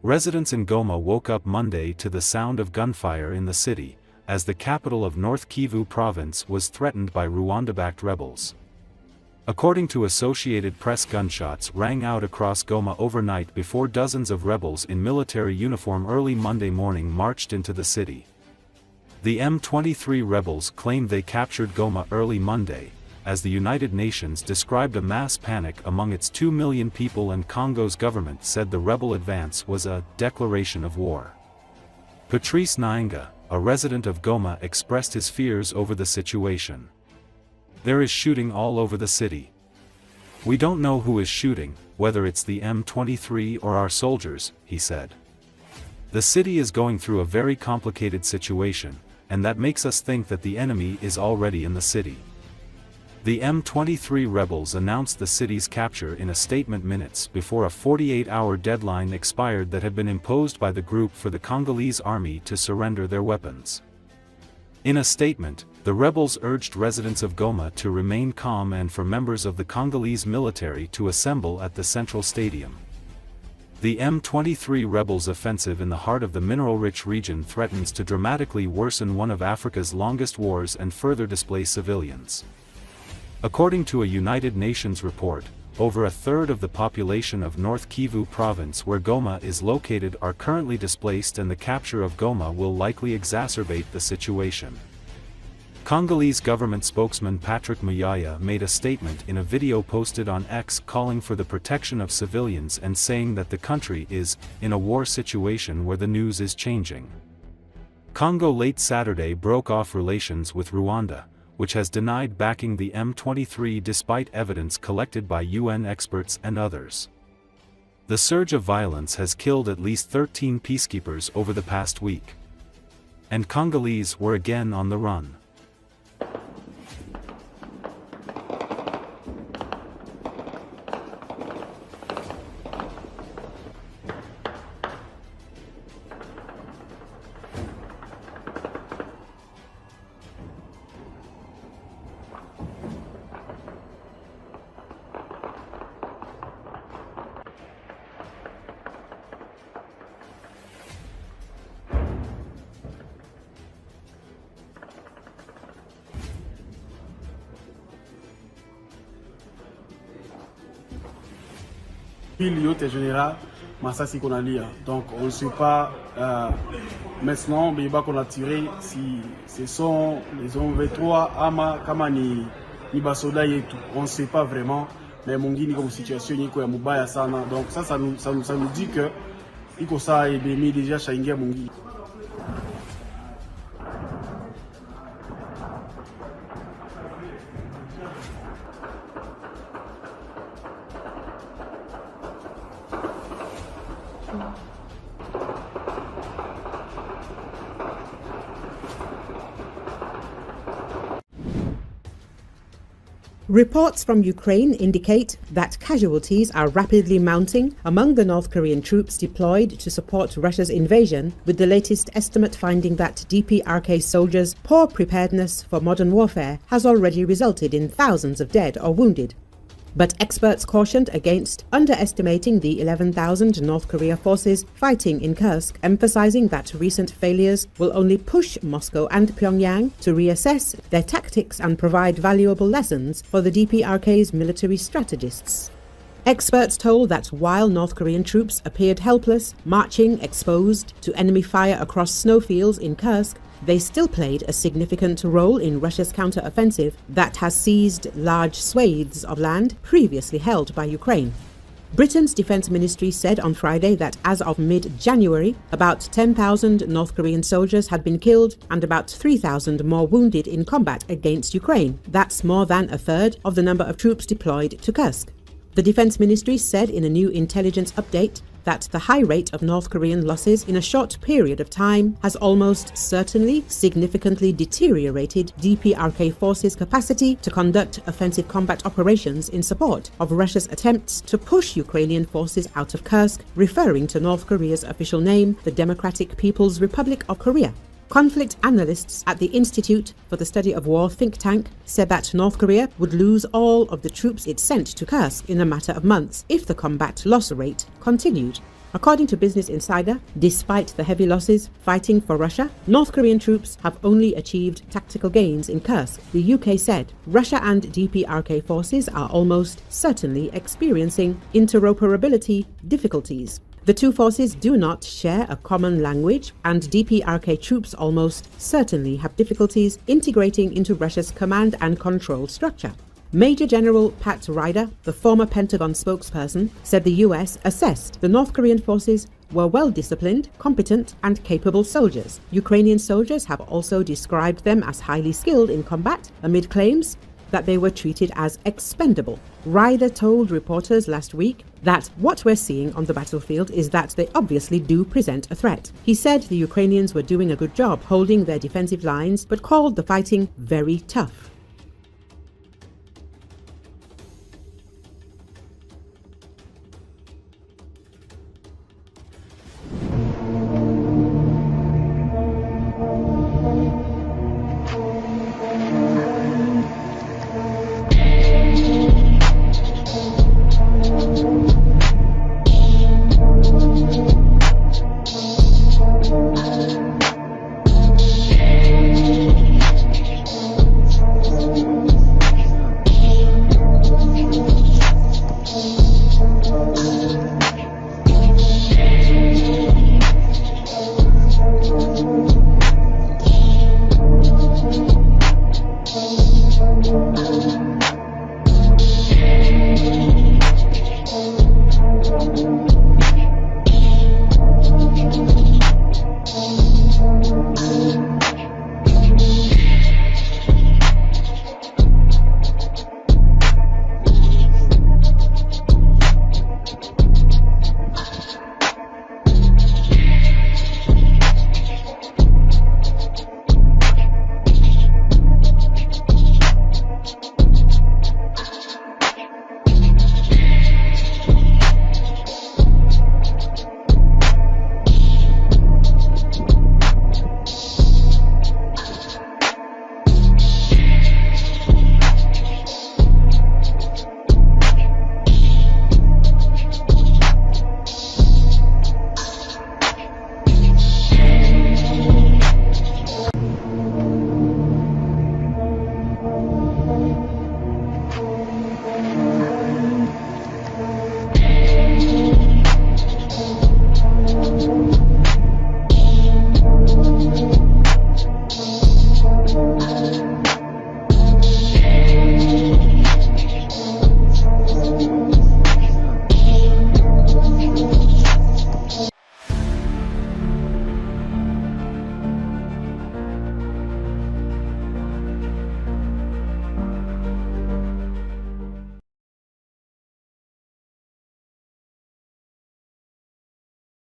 Residents in Goma woke up Monday to the sound of gunfire in the city, as the capital of North Kivu province was threatened by Rwanda-backed rebels. According to Associated Press, gunshots rang out across Goma overnight before dozens of rebels in military uniform early Monday morning marched into the city. The M23 rebels claimed they captured Goma early Monday, as the United Nations described a mass panic among its 2 million people, and Congo's government said the rebel advance was a declaration of war. Patrice Nainga, a resident of Goma, expressed his fears over the situation. "There is shooting all over the city. We don't know who is shooting, whether it's the M23 or our soldiers," he said. "The city is going through a very complicated situation, and that makes us think that the enemy is already in the city." The M23 rebels announced the city's capture in a statement minutes before a 48-hour deadline expired that had been imposed by the group for the Congolese army to surrender their weapons. In a statement, the rebels urged residents of Goma to remain calm and for members of the Congolese military to assemble at the central stadium. The M23 rebels' offensive in the heart of the mineral-rich region threatens to dramatically worsen one of Africa's longest wars and further displace civilians. According to a United Nations report, over a third of the population of North Kivu province, where Goma is located, are currently displaced, and the capture of Goma will likely exacerbate the situation. Congolese government spokesman Patrick Muyaya made a statement in a video posted on X calling for the protection of civilians and saying that the country is in a war situation where the news is changing. Congo late Saturday broke off relations with Rwanda, which has denied backing the M23 despite evidence collected by UN experts and others. The surge of violence has killed at least 13 peacekeepers over the past week. And Congolese were again on the run. Yote général, masasi qu'on a lié. Donc on ne sait pas maintenant, mais qu'on a tiré si ce sont les M23 ama kama ni basoda yetu. On ne sait pas vraiment, mais mongini comme situation yiko ya mubaya sana. Donc ça nous dit que iko ça est déjà chaingia mongini. Reports from Ukraine indicate that casualties are rapidly mounting among the North Korean troops deployed to support Russia's invasion, with the latest estimate finding that DPRK soldiers' poor preparedness for modern warfare has already resulted in thousands of dead or wounded. But experts cautioned against underestimating the 11,000 North Korea forces fighting in Kursk, emphasizing that recent failures will only push Moscow and Pyongyang to reassess their tactics and provide valuable lessons for the DPRK's military strategists. Experts told that while North Korean troops appeared helpless, marching exposed to enemy fire across snowfields in Kursk, they still played a significant role in Russia's counter-offensive that has seized large swathes of land previously held by Ukraine. Britain's Defense Ministry said on Friday that as of mid-January, about 10,000 North Korean soldiers had been killed and about 3,000 more wounded in combat against Ukraine. That's more than a third of the number of troops deployed to Kursk. The Defense Ministry said in a new intelligence update that the high rate of North Korean losses in a short period of time has almost certainly significantly deteriorated DPRK forces' capacity to conduct offensive combat operations in support of Russia's attempts to push Ukrainian forces out of Kursk, referring to North Korea's official name, the Democratic People's Republic of Korea. Conflict analysts at the Institute for the Study of War think tank said that North Korea would lose all of the troops it sent to Kursk in a matter of months if the combat loss rate continued. According to Business Insider, despite the heavy losses fighting for Russia, North Korean troops have only achieved tactical gains in Kursk. The UK said Russia and DPRK forces are almost certainly experiencing interoperability difficulties. The two forces do not share a common language, and DPRK troops almost certainly have difficulties integrating into Russia's command and control structure. Major General Pat Ryder, the former Pentagon spokesperson, said the US assessed the North Korean forces were well-disciplined, competent and capable soldiers. Ukrainian soldiers have also described them as highly skilled in combat, amid claims that they were treated as expendable. Ryder told reporters last week that what we're seeing on the battlefield is that they obviously do present a threat. He said the Ukrainians were doing a good job holding their defensive lines, but called the fighting very tough.